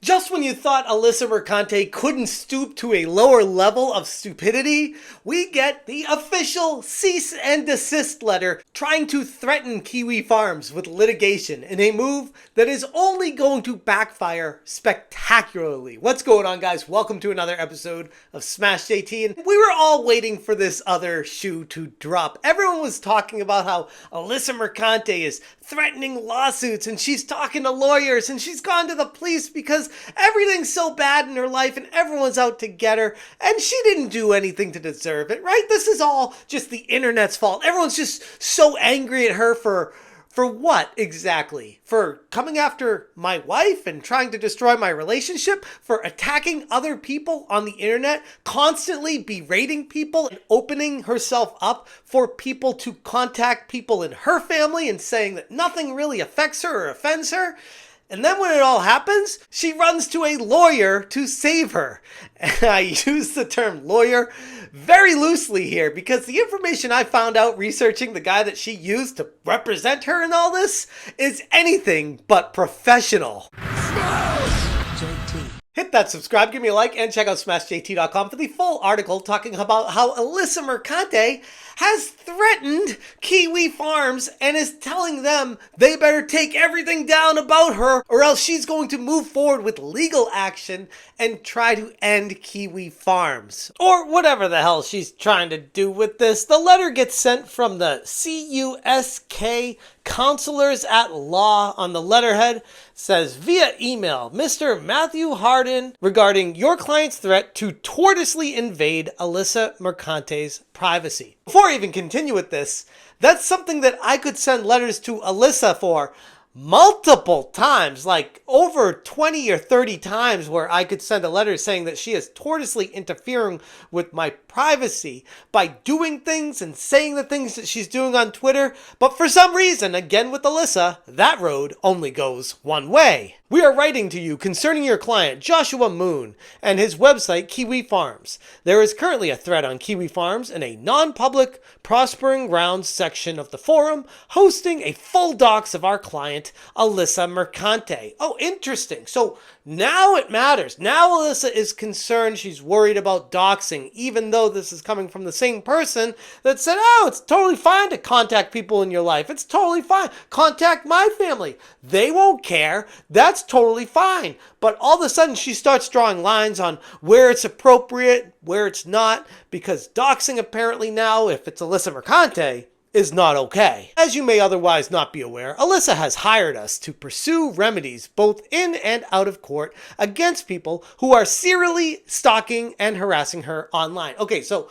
Just when you thought Alyssa Mercante couldn't stoop to a lower level of stupidity, we get the official cease and desist letter trying to threaten Kiwi Farms with litigation in a move that is only going to backfire spectacularly. What's going on, guys? Welcome to another episode of Smash JT, and we were all waiting for this other shoe to drop. Everyone was talking about how Alyssa Mercante is threatening lawsuits and she's talking to lawyers and she's gone to the police because everything's so bad in her life and everyone's out to get her and she didn't do anything to deserve it, right? This is all just the internet's fault. Everyone's just so angry at her for what exactly? For coming after my wife and trying to destroy my relationship? For attacking other people on the internet? Constantly berating people and opening herself up for people to contact people in her family and saying that nothing really affects her or offends her? And then when it all happens, she runs to a lawyer to save her. And I use the term lawyer very loosely here because the information I found out researching the guy that she used to represent her in all this is anything but professional. Hit that subscribe, give me a like, and check out smashjt.com for the full article talking about how Alyssa Mercante has threatened Kiwi Farms and is telling them they better take everything down about her or else she's going to move forward with legal action and try to end Kiwi Farms. Or whatever the hell she's trying to do with this. The letter gets sent from the CUSK counselors at law on the letterhead. Says via email, Mr. Matthew Harden, regarding your client's threat to tortuously invade Alyssa Mercante's privacy. Before I even continue with this, that's something that I could send letters to Alyssa for multiple times, like over 20 or 30 times, where I could send a letter saying that she is tortuously interfering with my privacy by doing things and saying the things that she's doing on Twitter. But for some reason, again with Alyssa, that road only goes one way. We are writing to you concerning your client, Joshua Moon, and his website, Kiwi Farms. There is currently a thread on Kiwi Farms in a non-public Prospering Grounds section of the forum, hosting a full docs of our client, Alyssa Mercante. Oh, interesting. So now it matters. Now Alyssa is concerned. She's worried about doxing, even though this is coming from the same person that said, oh, it's totally fine to contact people in your life. It's totally fine. Contact my family. They won't care. That's totally fine. But all of a sudden she starts drawing lines on where it's appropriate, where it's not, because doxing apparently now, if it's Alyssa Mercante, is not okay. As you may otherwise not be aware, Alyssa has hired us to pursue remedies both in and out of court against people who are serially stalking and harassing her online. Okay, so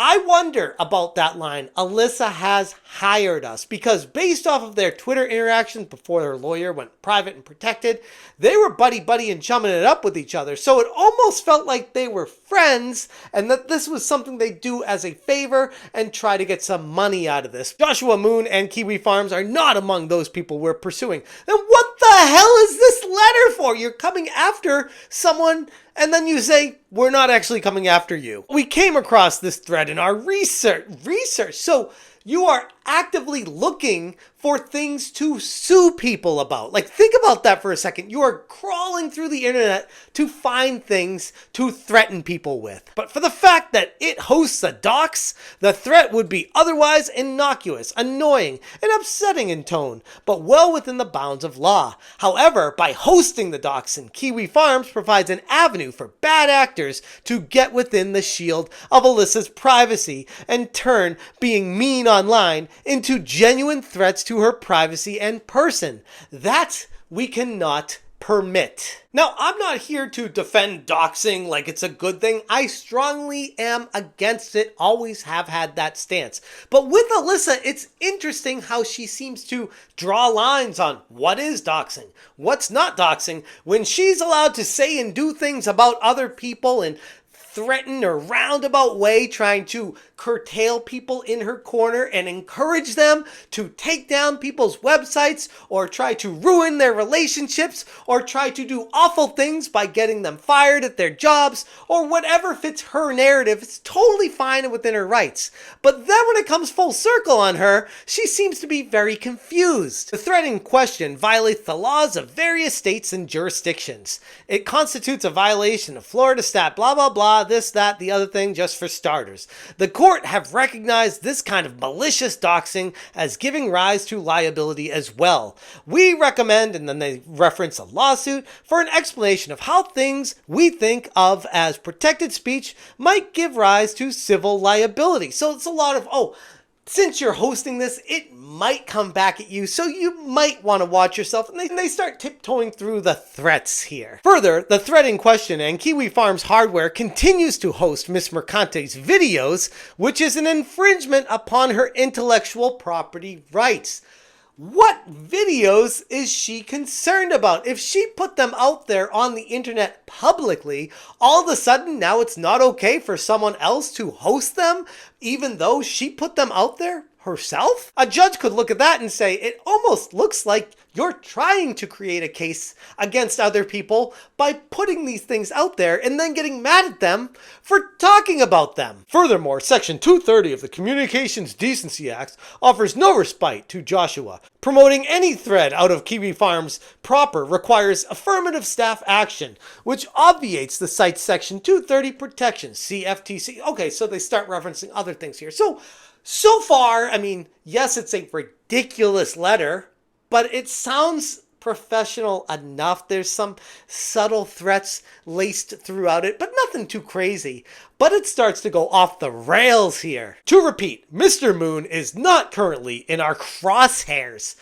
I wonder about that line, Alyssa has hired us, because based off of their Twitter interactions before their lawyer went private and protected, they were buddy-buddy and chumming it up with each other. So it almost felt like they were friends and that this was something they do as a favor and try to get some money out of this. Joshua Moon and Kiwi Farms are not among those people we're pursuing. Then what the hell is this letter for? You're coming after someone and then you say, we're not actually coming after you. We came across this thread in our research. So you are actively looking for things to sue people about. Like, think about that for a second. You are crawling through the internet to find things to threaten people with. But for the fact that it hosts a dox, the threat would be otherwise innocuous, annoying, and upsetting in tone, but well within the bounds of law. However, by hosting the doxing, Kiwi Farms provides an avenue for bad actors to get within the shield of Alyssa's privacy and turn being mean online into genuine threats to her privacy and person. That we cannot permit. Now, I'm not here to defend doxing like it's a good thing. I strongly am against it, always have had that stance. But with Alyssa, it's interesting how she seems to draw lines on what is doxing, what's not doxing, when she's allowed to say and do things about other people and threaten or roundabout way trying to curtail people in her corner and encourage them to take down people's websites or try to ruin their relationships or try to do awful things by getting them fired at their jobs or whatever fits her narrative. It's totally fine and within her rights. But then when it comes full circle on her, she seems to be very confused. The threat in question violates the laws of various states and jurisdictions. It constitutes a violation of Florida stat, blah, blah, blah, this, that, the other thing, just for starters. The court have recognized this kind of malicious doxing as giving rise to liability as well. We recommend, and then they reference a lawsuit, for an explanation of how things we think of as protected speech might give rise to civil liability. So it's a lot of, since you're hosting this, it might come back at you, so you might want to watch yourself. And they start tiptoeing through the threats here. Further, the threat in question and Kiwi Farms hardware continues to host Miss Mercante's videos, which is an infringement upon her intellectual property rights. What videos is she concerned about? If she put them out there on the internet publicly, all of a sudden now it's not okay for someone else to host them, even though she put them out there herself? A judge could look at that and say, it almost looks like you're trying to create a case against other people by putting these things out there and then getting mad at them for talking about them. Furthermore, Section 230 of the Communications Decency Act offers no respite to Joshua. Promoting any thread out of Kiwi Farms proper requires affirmative staff action, which obviates the site's Section 230 protections, CFTC. Okay, so they start referencing other things here. So far, I mean, yes, it's a ridiculous letter, but it sounds professional enough. There's some subtle threats laced throughout it, but nothing too crazy. But it starts to go off the rails here. To repeat, Mr. Moon is not currently in our crosshairs.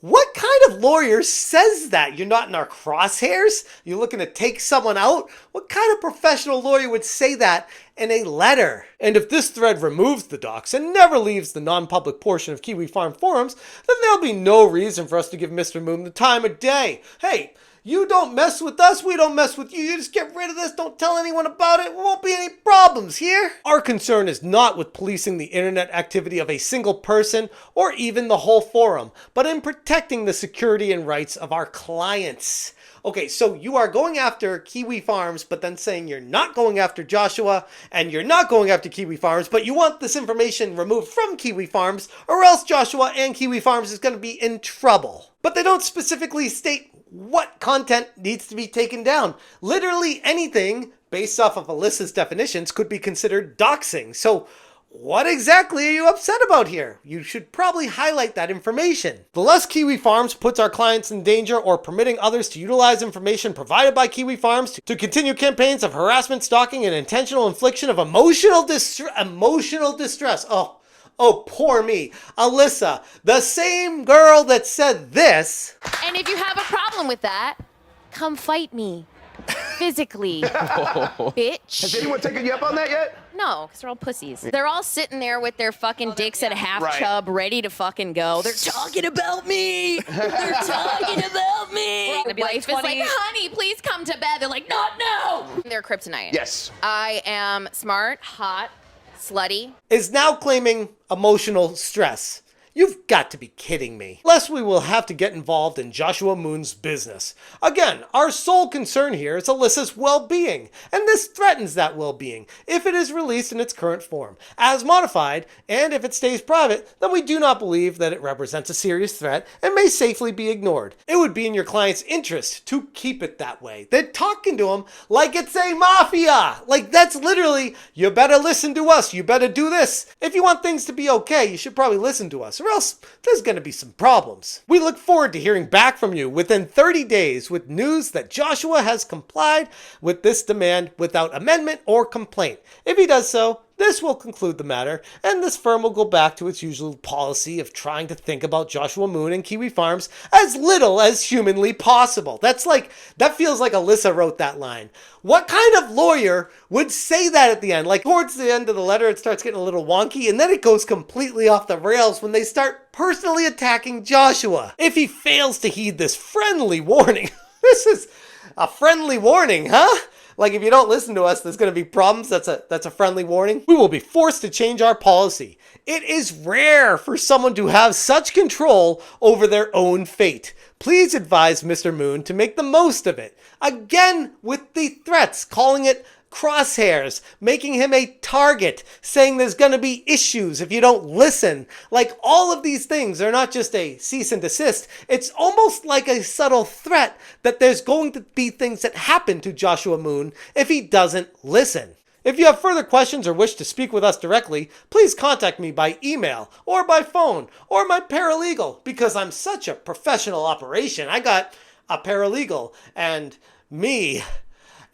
What kind of lawyer says that? You're not in our crosshairs? You're looking to take someone out? What kind of professional lawyer would say that in a letter? And if this thread removes the docs and never leaves the non-public portion of Kiwi Farm forums, then there'll be no reason for us to give Mr. Moon the time of day. Hey, you don't mess with us, we don't mess with you. You just get rid of this, don't tell anyone about it. There won't be any problems here. Our concern is not with policing the internet activity of a single person or even the whole forum, but in protecting the security and rights of our clients. Okay, so you are going after Kiwi Farms, but then saying you're not going after Joshua and you're not going after Kiwi Farms, but you want this information removed from Kiwi Farms, or else Joshua and Kiwi Farms is going to be in trouble. But they don't specifically state what content needs to be taken down. Literally anything based off of Alyssa's definitions could be considered doxing. So what exactly are you upset about here? You should probably highlight that information. The less Kiwi Farms puts our clients in danger or permitting others to utilize information provided by Kiwi Farms to continue campaigns of harassment, stalking, and intentional infliction of emotional distress. Oh, poor me. Alyssa, the same girl that said this. And if you have a problem with that, come fight me. Physically. Bitch. Has anyone taken you up on that yet? No, because they're all pussies. They're all sitting there with their fucking dicks at half chub, ready to fucking go. They're talking about me. They're talking about me. The wife is like, honey, please come to bed. They're like, not now. They're kryptonite. Yes. I am smart, hot, slutty. Is now claiming emotional stress. You've got to be kidding me. Lest we will have to get involved in Joshua Moon's business. Again, our sole concern here is Alyssa's well-being, and this threatens that well-being if it is released in its current form. As modified, and if it stays private, then we do not believe that it represents a serious threat and may safely be ignored. It would be in your client's interest to keep it that way. They're talking to him like it's a mafia. Like that's literally, you better listen to us, you better do this. If you want things to be okay, you should probably listen to us, or else there's going to be some problems. We look forward to hearing back from you within 30 days with news that Joshua has complied with this demand without amendment or complaint. If he does so, this will conclude the matter, and this firm will go back to its usual policy of trying to think about Joshua Moon and Kiwi Farms as little as humanly possible. That feels like Alyssa wrote that line. What kind of lawyer would say that at the end? Like towards the end of the letter, it starts getting a little wonky, and then it goes completely off the rails when they start personally attacking Joshua. If he fails to heed this friendly warning, this is a friendly warning, huh? Like, if you don't listen to us, there's going to be problems. That's a friendly warning. We will be forced to change our policy. It is rare for someone to have such control over their own fate. Please advise Mr. Moon to make the most of it. Again, with the threats, calling it crosshairs, making him a target, saying there's going to be issues if you don't listen. Like, all of these things are not just a cease and desist. It's almost like a subtle threat that there's going to be things that happen to Joshua Moon if he doesn't listen. If you have further questions or wish to speak with us directly, please contact me by email or by phone or my paralegal, because I'm such a professional operation. I got a paralegal and me.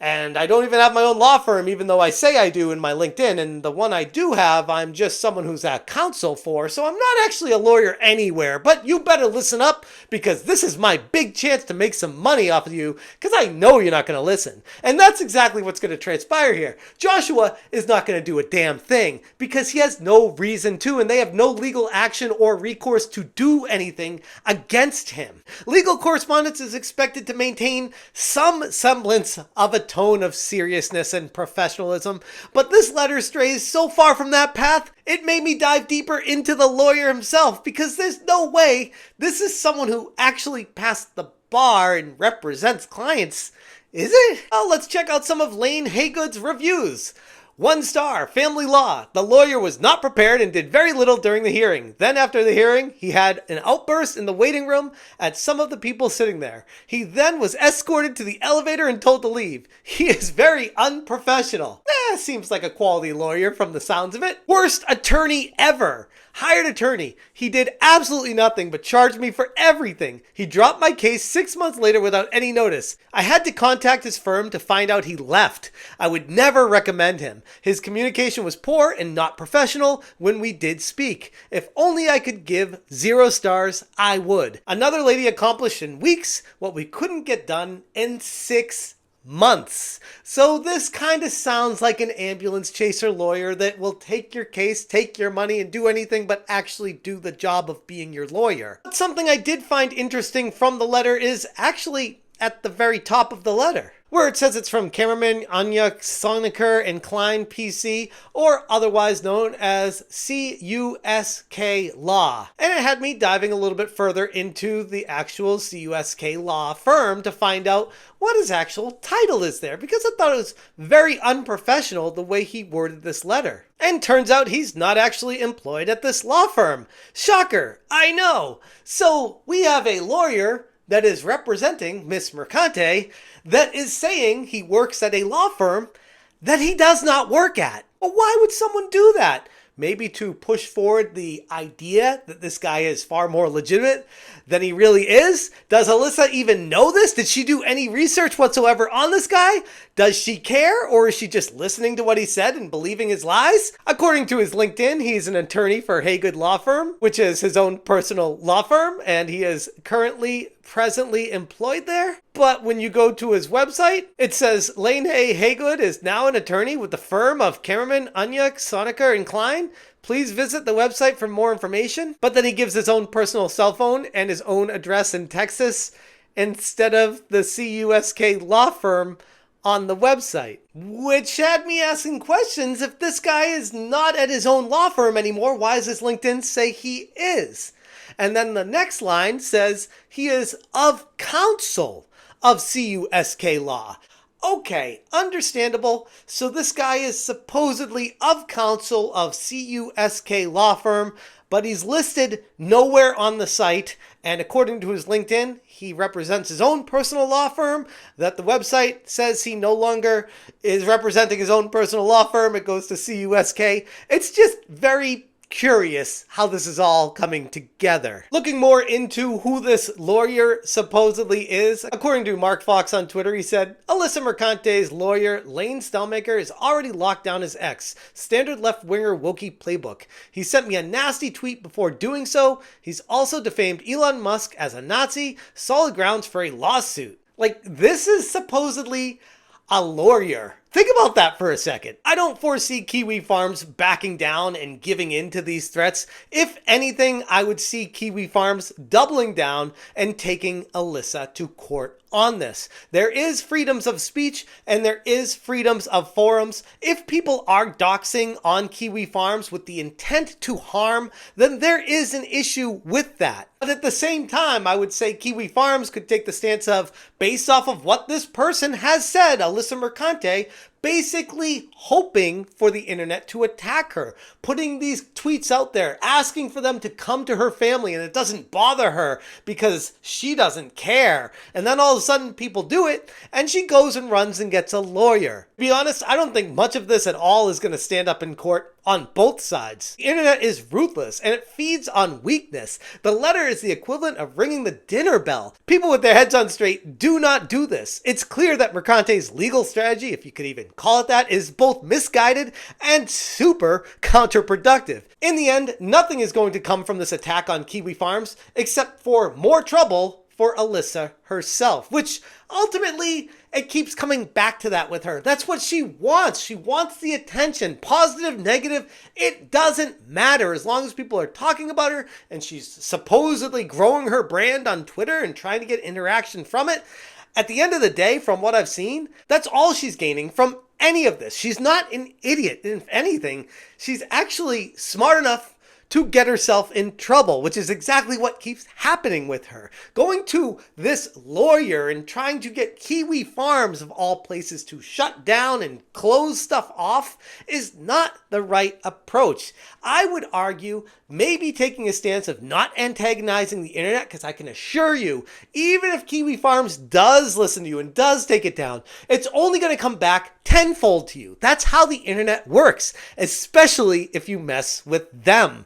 And I don't even have my own law firm, even though I say I do in my LinkedIn. And the one I do have, I'm just someone who's a counsel for. So I'm not actually a lawyer anywhere. But you better listen up, because this is my big chance to make some money off of you, because I know you're not going to listen. And that's exactly what's going to transpire here. Joshua is not going to do a damn thing, because he has no reason to, and they have no legal action or recourse to do anything against him. Legal correspondence is expected to maintain some semblance of a tone of seriousness and professionalism, but this letter strays so far from that path, it made me dive deeper into the lawyer himself, because there's no way this is someone who actually passed the bar and represents clients, is it? Well, let's check out some of Lane Haygood's reviews. 1 star, family law. The lawyer was not prepared and did very little during the hearing. Then after the hearing, he had an outburst in the waiting room at some of the people sitting there. He then was escorted to the elevator and told to leave. He is very unprofessional. Seems like a quality lawyer from the sounds of it. Worst attorney ever. Hired attorney. He did absolutely nothing but charge me for everything. He dropped my case 6 months later without any notice. I had to contact his firm to find out he left. I would never recommend him. His communication was poor and not professional when we did speak. If only I could give 0 stars, I would. Another lady accomplished in weeks what we couldn't get done in 6 months. So this kind of sounds like an ambulance chaser lawyer that will take your case, take your money, and do anything but actually do the job of being your lawyer. But something I did find interesting from the letter is actually at the very top of the letter, where it says it's from cameraman Anya Soneker and Klein PC, or otherwise known as CUSK Law. And it had me diving a little bit further into the actual CUSK Law firm to find out what his actual title is there, because I thought it was very unprofessional the way he worded this letter. And turns out he's not actually employed at this law firm. Shocker, I know. So we have a lawyer that is representing Miss Mercante that is saying he works at a law firm that he does not work at. Well, why would someone do that? Maybe to push forward the idea that this guy is far more legitimate than he really is? Does Alyssa even know this? Did she do any research whatsoever on this guy? Does she care, or is she just listening to what he said and believing his lies? According to his LinkedIn, he's an attorney for Haygood Law Firm, which is his own personal law firm, and he is presently employed there. But when you go to his website, it says Lane Haygood is now an attorney with the firm of cameraman Anya Soneker and Klein. Please visit the website for more information. But then he gives his own personal cell phone and his own address in Texas instead of the CUSK law firm on the website, which had me asking questions. If this guy is not at his own law firm anymore, why does his LinkedIn say he is? And then the next line says he is of counsel of CUSK Law. Okay, understandable. So this guy is supposedly of counsel of CUSK Law Firm, but he's listed nowhere on the site. And according to his LinkedIn, he represents his own personal law firm that the website says he no longer is representing his own personal law firm. It goes to CUSK. It's just very curious how this is all coming together. Looking more into who this lawyer supposedly is, according to Mark Fox on Twitter, he said, Alyssa Mercante's lawyer, Lane Stellmaker, has already locked down his ex. Standard left-winger wokey playbook. He sent me a nasty tweet before doing so. He's also defamed Elon Musk as a Nazi. Solid grounds for a lawsuit. Like, this is supposedly a lawyer Think about that for a second. I don't foresee Kiwi Farms backing down and giving in to these threats. If anything, I would see Kiwi Farms doubling down and taking Alyssa to court on this. There is freedoms of speech and there is freedoms of forums. If people are doxing on Kiwi Farms with the intent to harm, then there is an issue with that. But at the same time, I would say Kiwi Farms could take the stance of, based off of what this person has said, Alyssa Mercante, basically hoping for the internet to attack her, putting these tweets out there, asking for them to come to her family, and it doesn't bother her because she doesn't care. And then all of a sudden people do it, and she goes and runs and gets a lawyer. To be honest, I don't think much of this at all is going to stand up in court on both sides. The internet is ruthless and it feeds on weakness. The letter is the equivalent of ringing the dinner bell. People with their heads on straight do not do this. It's clear that Mercante's legal strategy, if you could even call it that, is both misguided and super counterproductive. In the end, nothing is going to come from this attack on Kiwi Farms except for more trouble for Alyssa herself, which ultimately it keeps coming back to that with her. That's what she wants. She wants the attention, positive, negative. It doesn't matter as long as people are talking about her and she's supposedly growing her brand on Twitter and trying to get interaction from it. At the end of the day, from what I've seen, that's all she's gaining from any of this. She's not an idiot. If anything, she's actually smart enough to get herself in trouble, which is exactly what keeps happening with her. Going to this lawyer and trying to get Kiwi Farms, of all places, to shut down and close stuff off is not the right approach. I would argue maybe taking a stance of not antagonizing the internet, because I can assure you, even if Kiwi Farms does listen to you and does take it down, it's only going to come back tenfold to you. That's how the internet works, especially if you mess with them.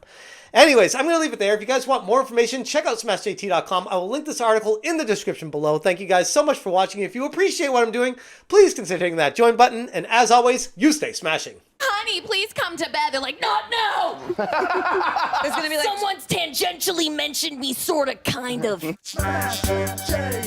Anyways, I'm going to leave it there. If you guys want more information, check out smashjt.com. I will link this article in the description below. Thank you guys so much for watching. If you appreciate what I'm doing, please consider hitting that join button. And as always, you stay smashing. Honey, please come to bed. They're like, not now. There's gonna be like someone's tangentially mentioned me, sort of, kind of. Smash J.